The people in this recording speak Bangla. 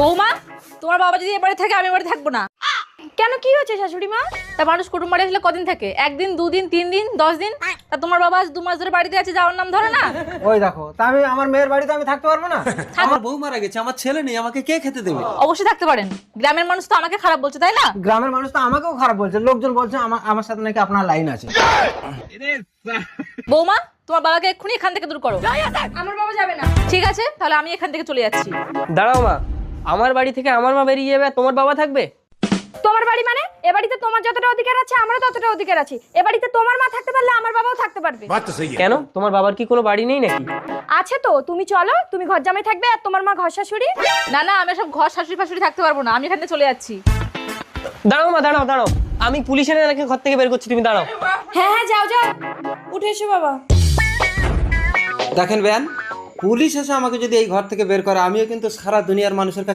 বৌমা, তোমার বাবা যদি এবারে থাকে আমি এবারে থাকবো না। কেন, কি হয়েছে শাশুড়ি মা? তা মানুষ কুটুম বাড়ি আসলে কদিন থাকে? একদিন, দুদিন, 3 দিন, 10 দিন। তা তোমার বাবা আজ 2 মাস ধরে বাড়িতে আছে, যাওয়ার নাম ধরে না। ওই দেখো, তা আমি আমার মেয়ের বাড়িতে আমি থাকতে পারবো না? আমার বউ মারা গেছে, আমার ছেলে নেই, আমাকে কে খেতে দেবে? অবশ্যই থাকতে পারেন। গ্রামের মানুষ তো আমাকে খারাপ বলছে, তাই না? গ্রামের মানুষ তো আমাকেও খারাপ বলছে, লোকজন বলছে আমার সাথে নাকি আপনার লাইন আছে। বৌমা, তোমার বাবাকে এক্ষুনি এখান থেকে দূর করো। আমার বাবা যাবে না। ঠিক আছে, তাহলে আমি এখান থেকে চলে যাচ্ছি। দাঁড়াও মা, আমার বাড়ি থেকে আমার মা বেরিয়ে যাবে আর তোমার বাবা থাকবে? তোমার বাড়ি মানে? এ বাড়িতে তোমার যতটা অধিকার আছে আমারও ততটা অধিকার আছে। এ বাড়িতে তোমার মা থাকতে পারলে আমার বাবাও থাকতে পারবে। কেন, তোমার বাবার কি কোনো বাড়ি নেই নাকি? আছে তো, তুমি চলো, তুমি ঘর জামাই থাকবে আর তোমার মা ঘর শাশুড়ি। না না, আমি সব ঘর শাশুড়ি ফাশুড়ি থাকতে পারবো না, আমি এখান থেকে চলে যাচ্ছি। দাঁড়াও মা, দাঁড়াও দাঁড়াও, আমি পুলিশের এলাকে ঘর থেকে বের করছি, তুমি দাঁড়াও। হ্যাঁ হ্যাঁ, যাও যাও, উঠে এসো বাবা। দেখেন বেয়ান, পুলিশ এসে আমাকে যদি এই ঘর থেকে বের করে, আমিও কিন্তু সারা দুনিয়ার মানুষের কাছে